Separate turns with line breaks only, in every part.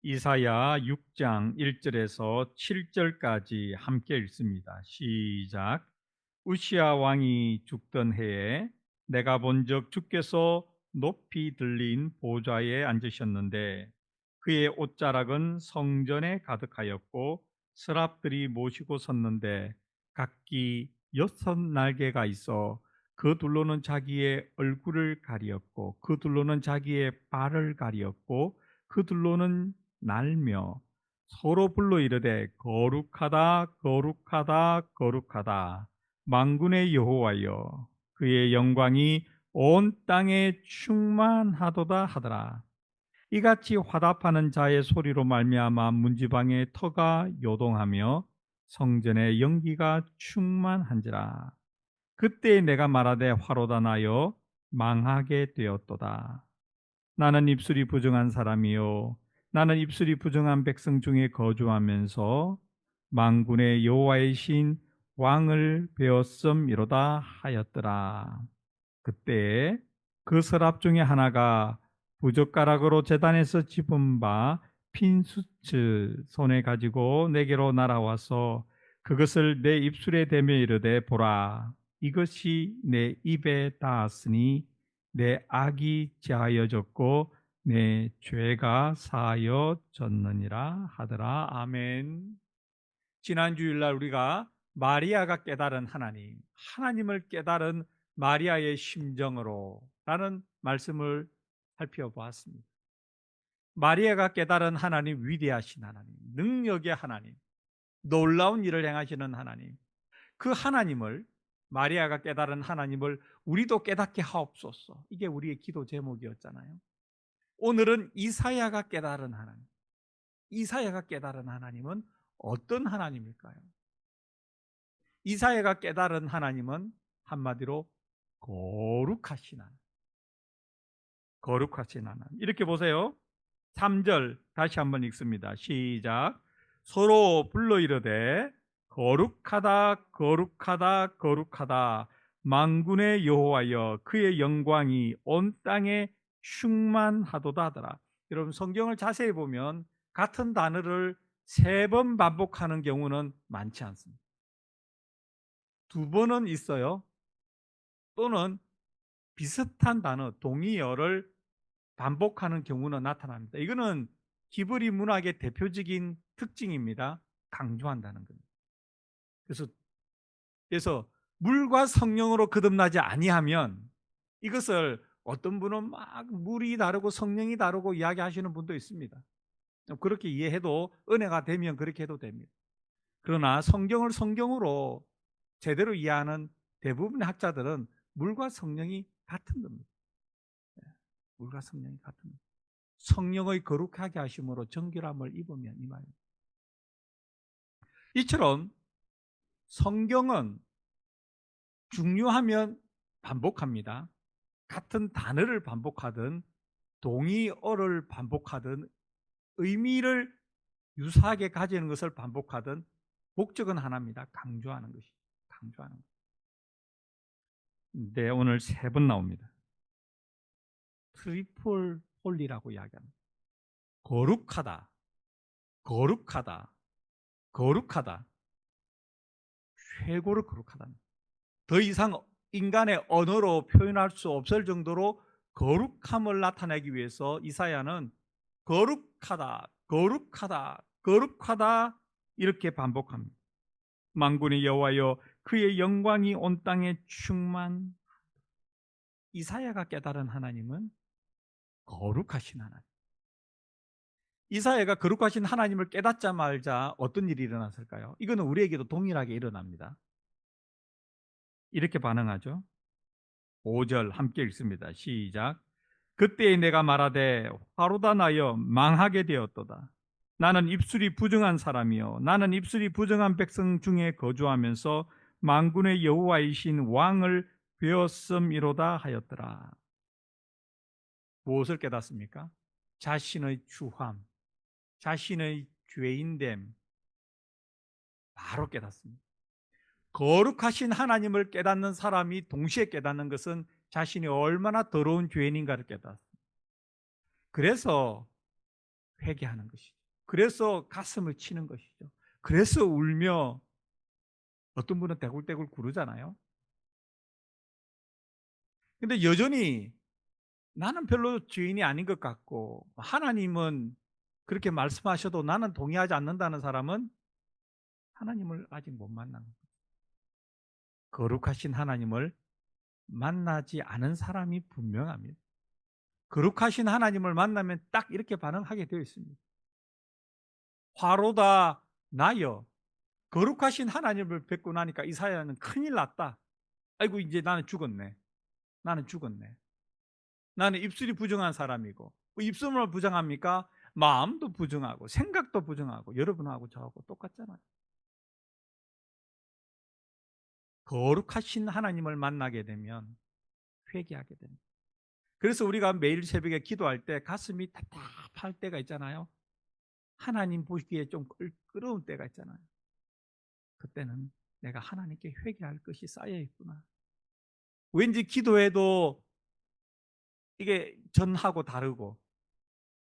이사야 6장 1절에서 7절까지 함께 읽습니다. 시작. 우시야 왕이 죽던 해에 내가 본적 주께서 높이 들린 보좌에 앉으셨는데 그의 옷자락은 성전에 가득하였고 서랍들이 모시고 섰는데 각기 6 날개가 있어 그 둘로는 자기의 얼굴을 가리었고 그 둘로는 자기의 발을 가리었고 그 둘로는 날며 서로 불러 이르되 거룩하다 거룩하다 거룩하다 만군의 여호와여 그의 영광이 온 땅에 충만하도다 하더라. 이같이 화답하는 자의 소리로 말미암아 문지방의 터가 요동하며 성전의 연기가 충만한지라. 그때 내가 말하되 화로다 나여 망하게 되었도다. 나는 입술이 부정한 사람이요 나는 입술이 부정한 백성 중에 거주하면서 만군의 여호와의 신 왕을 배웠음이로다 하였더라. 그때 그 서랍 중에 하나가 부젓가락으로 제단에서 집은 바 핀수칠 손에 가지고 내게로 날아와서 그것을 내 입술에 대며 이르되 보라 이것이 내 입에 닿았으니 내 악이 제하여졌고 내 죄가 사하여졌느니라 하더라. 아멘. 지난 주일날 우리가 마리아가 깨달은 하나님, 하나님을 깨달은 마리아의 심정으로 라는 말씀을 살펴보았습니다. 마리아가 깨달은 하나님, 위대하신 하나님, 능력의 하나님, 놀라운 일을 행하시는 하나님, 그 하나님을, 마리아가 깨달은 하나님을 우리도 깨닫게 하옵소서. 이게 우리의 기도 제목이었잖아요. 오늘은 이사야가 깨달은 하나님, 이사야가 깨달은 하나님은 어떤 하나님일까요? 이사야가 깨달은 하나님은 한마디로 거룩하신 하나님, 거룩하신 하나님. 이렇게 보세요. 3절 다시 한번 읽습니다. 시작. 서로 불러 이르되 거룩하다 거룩하다 거룩하다 만군의 여호와여 그의 영광이 온 땅에 충만하도다 하더라. 여러분 성경을 자세히 보면 같은 단어를 3번 반복하는 경우는 많지 않습니다. 2번은 있어요. 또는 비슷한 단어, 동의어를 반복하는 경우는 나타납니다. 이거는 히브리 문학의 대표적인 특징입니다. 강조한다는 겁니다. 그래서 물과 성령으로 거듭나지 아니하면 이것을 어떤 분은 막 물이 다르고 성령이 다르고 이야기하시는 분도 있습니다. 그렇게 이해해도 은혜가 되면 그렇게 해도 됩니다. 그러나 성경을 성경으로 제대로 이해하는 대부분의 학자들은 물과 성령이 같은 겁니다. 물과 성령이 같은 겁니다. 성령의 거룩하게 하심으로 정결함을 입으면 이 말입니다. 이처럼 성경은 중요하면 반복합니다. 같은 단어를 반복하든 동의어를 반복하든 의미를 유사하게 가지는 것을 반복하든 목적은 하나입니다. 강조하는 것이. 강조하는 것. 네, 오늘 3번 나옵니다. 트리플 홀리라고 이야기합니다. 거룩하다, 거룩하다, 거룩하다. 최고로 거룩하다. 더 이상 인간의 언어로 표현할 수 없을 정도로 거룩함을 나타내기 위해서 이사야는 거룩하다, 거룩하다, 거룩하다 이렇게 반복합니다. 만군의 여호와여 그의 영광이 온 땅에 충만. 이사야가 깨달은 하나님은 거룩하신 하나님. 이사야가 거룩하신 하나님을 깨닫자마자 어떤 일이 일어났을까요? 이거는 우리에게도 동일하게 일어납니다. 이렇게 반응하죠. 5절 함께 읽습니다. 시작. 그때 내가 말하되 화로다 나여 망하게 되었도다. 나는 입술이 부정한 사람이요 나는 입술이 부정한 백성 중에 거주하면서 만군의 여호와이신 왕을 배웠음이로다 하였더라. 무엇을 깨닫습니까? 자신의 추함, 자신의 죄인됨 바로 깨닫습니다. 거룩하신 하나님을 깨닫는 사람이 동시에 깨닫는 것은 자신이 얼마나 더러운 죄인인가를 깨닫습니다. 그래서 회개하는 것이죠. 그래서 가슴을 치는 것이죠. 그래서 울며 어떤 분은 떼굴떼굴 구르잖아요. 근데 여전히 나는 별로 죄인이 아닌 것 같고 하나님은 그렇게 말씀하셔도 나는 동의하지 않는다는 사람은 하나님을 아직 못 만난 거예요. 거룩하신 하나님을 만나지 않은 사람이 분명합니다. 거룩하신 하나님을 만나면 딱 이렇게 반응하게 되어 있습니다. 화로다 나여. 거룩하신 하나님을 뵙고 나니까 이사야는 큰일 났다. 아이고 이제 나는 죽었네. 나는 죽었네. 나는 입술이 부정한 사람이고 입술만 부정합니까? 마음도 부정하고 생각도 부정하고 여러분하고 저하고 똑같잖아요. 거룩하신 하나님을 만나게 되면 회개하게 됩니다. 그래서 우리가 매일 새벽에 기도할 때 가슴이 답답할 때가 있잖아요. 하나님 보시기에 좀 끄러운 때가 있잖아요. 그때는 내가 하나님께 회개할 것이 쌓여 있구나. 왠지 기도해도 이게 전하고 다르고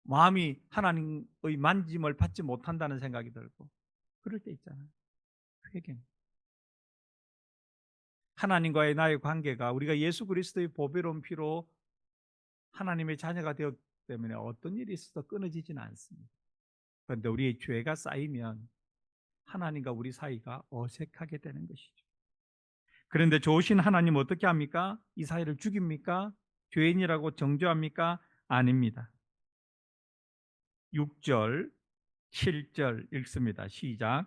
마음이 하나님의 만짐을 받지 못한다는 생각이 들고 그럴 때 있잖아요. 회개. 하나님과의 나의 관계가 우리가 예수 그리스도의 보배로운 피로 하나님의 자녀가 되었기 때문에 어떤 일이 있어도 끊어지지는 않습니다. 그런데 우리의 죄가 쌓이면 하나님과 우리 사이가 어색하게 되는 것이죠. 그런데 좋으신 하나님 어떻게 합니까? 이 사이를 죽입니까? 죄인이라고 정죄합니까? 아닙니다. 6절, 7절 읽습니다. 시작.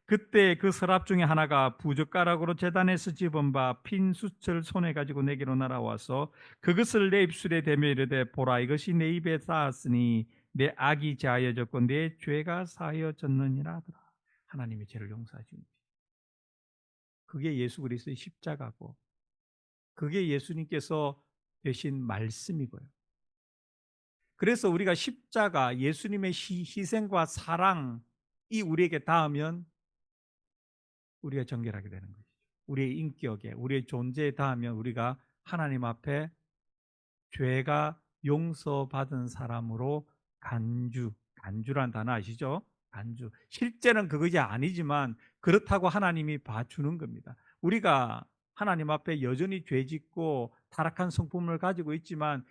그때 그 서랍 중에 하나가 부젓가락으로 제단에서 집은 바 핀 숯을 손에 가지고 내게로 날아와서 그것을 내 입술에 대며 이르되 보라 이것이 내 입에 닿았으니 내 악이 제하여졌고 내 죄가 사하여졌느니라 하더라. 하나님의 죄를 용서해 주는 것이죠. 그게 예수 그리스도의 십자가고 그게 예수님께서 되신 말씀이고요. 그래서 우리가 십자가 예수님의 희생과 사랑이 우리에게 닿으면 우리가 정결하게 되는 것이죠. 우리의 인격에 우리의 존재에 닿으면 우리가 하나님 앞에 죄가 용서받은 사람으로 간주란 단어 아시죠? 간주. 실제는 그것이 아니지만 그렇다고 하나님이 봐주는 겁니다. 우리가 하나님 앞에 여전히 죄짓고 타락한 성품을 가지고 있지만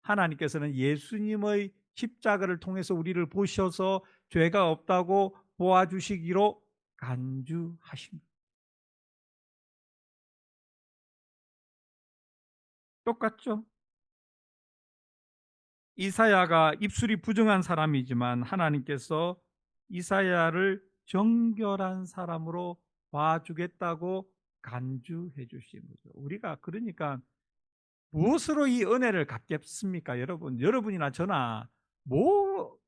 하나님께서는 예수님의 십자가를 통해서 우리를 보셔서 죄가 없다고 보아주시기로 간주하십니다. 똑같죠? 이사야가 입술이 부정한 사람이지만 하나님께서 이사야를 정결한 사람으로 봐주겠다고 간주해 주신 거죠. 우리가 그러니까 무엇으로 이 은혜를 갚겠습니까? 여러분이나 저나 뭐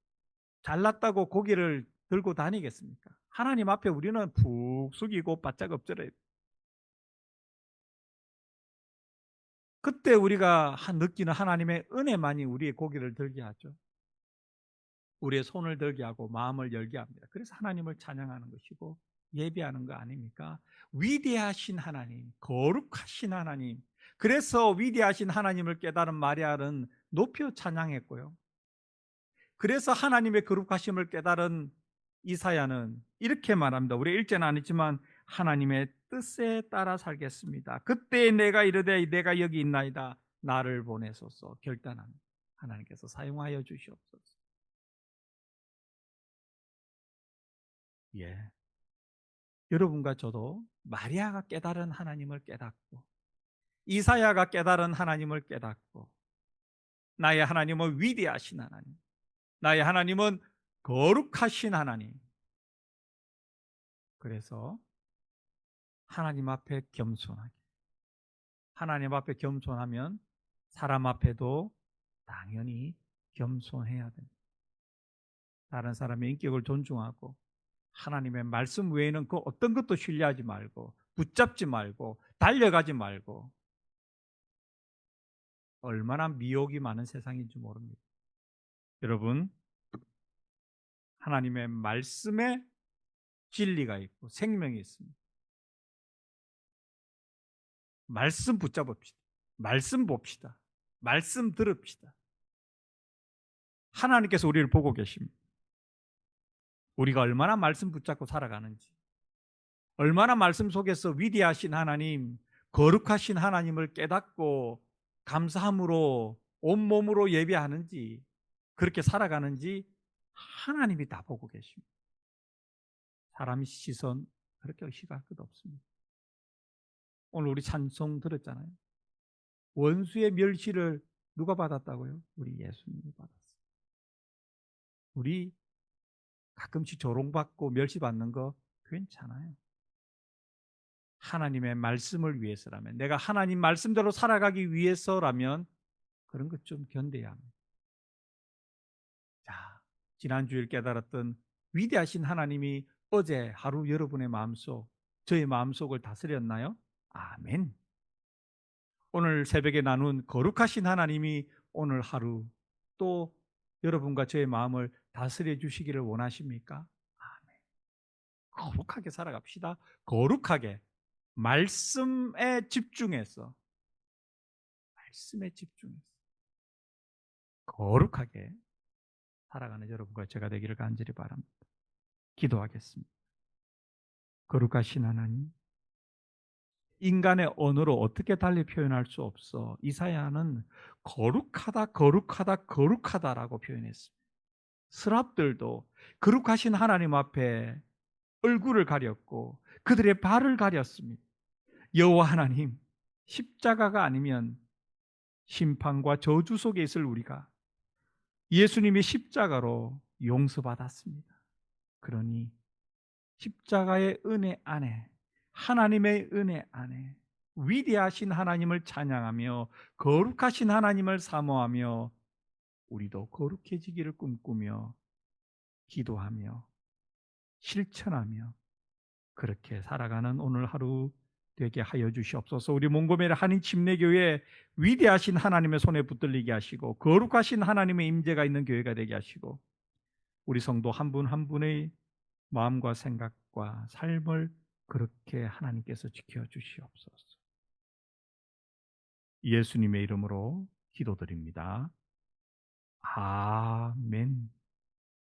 잘났다고 고개를 들고 다니겠습니까? 하나님 앞에 우리는 푹 숙이고 바짝 엎드려야 돼요. 그때 우리가 느끼는 하나님의 은혜만이 우리의 고개를 들게 하죠. 우리의 손을 들게 하고 마음을 열게 합니다. 그래서 하나님을 찬양하는 것이고 예배하는 거 아닙니까? 위대하신 하나님, 거룩하신 하나님. 그래서 위대하신 하나님을 깨달은 마리아는 높여 찬양했고요. 그래서 하나님의 거룩하심을 깨달은 이사야는 이렇게 말합니다. 우리 읽지는 않았지만 하나님의 뜻에 따라 살겠습니다. 그때 내가 이르되 내가 여기 있나이다. 나를 보내소서. 결단합니다. 하나님께서 사용하여 주시옵소서. 예. 여러분과 저도 마리아가 깨달은 하나님을 깨닫고 이사야가 깨달은 하나님을 깨닫고 나의 하나님은 위대하신 하나님, 나의 하나님은 거룩하신 하나님. 그래서 하나님 앞에 겸손하게. 하나님 앞에 겸손하면 사람 앞에도 당연히 겸손해야 됩니다. 다른 사람의 인격을 존중하고 하나님의 말씀 외에는 그 어떤 것도 신뢰하지 말고 붙잡지 말고 달려가지 말고 얼마나 미혹이 많은 세상인지 모릅니다. 여러분, 하나님의 말씀에 진리가 있고 생명이 있습니다. 말씀 붙잡읍시다. 말씀 봅시다. 말씀 들읍시다. 하나님께서 우리를 보고 계십니다. 우리가 얼마나 말씀 붙잡고 살아가는지, 얼마나 말씀 속에서 위대하신 하나님, 거룩하신 하나님을 깨닫고 감사함으로 온몸으로 예배하는지, 그렇게 살아가는지 하나님이 다 보고 계십니다. 사람의 시선 그렇게 의식할 것도 없습니다. 오늘 우리 찬송 들었잖아요. 원수의 멸시를 누가 받았다고요? 우리 예수님이 받았어요. 우리 가끔씩 조롱받고 멸시받는 거 괜찮아요. 하나님의 말씀을 위해서라면, 내가 하나님 말씀대로 살아가기 위해서라면 그런 것 좀 견뎌야 합니다. 자, 지난주일 깨달았던 위대하신 하나님이 어제 하루 여러분의 마음속, 저의 마음속을 다스렸나요? 아멘. 오늘 새벽에 나눈 거룩하신 하나님이 오늘 하루 또 여러분과 저의 마음을 다스려 주시기를 원하십니까? 아멘. 거룩하게 살아갑시다. 거룩하게 말씀에 집중해서, 말씀에 집중해서 거룩하게 살아가는 여러분과 제가 되기를 간절히 바랍니다. 기도하겠습니다. 거룩하신 하나님, 인간의 언어로 어떻게 달리 표현할 수 없어 이사야는 거룩하다, 거룩하다, 거룩하다라고 표현했습니다. 스랍들도 거룩하신 하나님 앞에 얼굴을 가렸고 그들의 발을 가렸습니다. 여호와 하나님, 십자가가 아니면 심판과 저주 속에 있을 우리가 예수님이 십자가로 용서받았습니다. 그러니 십자가의 은혜 안에, 하나님의 은혜 안에 위대하신 하나님을 찬양하며 거룩하신 하나님을 사모하며 우리도 거룩해지기를 꿈꾸며 기도하며 실천하며 그렇게 살아가는 오늘 하루 되게 하여 주시옵소서. 우리 몽고메르 한인 침례교회 위대하신 하나님의 손에 붙들리게 하시고 거룩하신 하나님의 임재가 있는 교회가 되게 하시고 우리 성도 한 분 한 분의 마음과 생각과 삶을 그렇게 하나님께서 지켜주시옵소서. 예수님의 이름으로 기도드립니다. 아멘.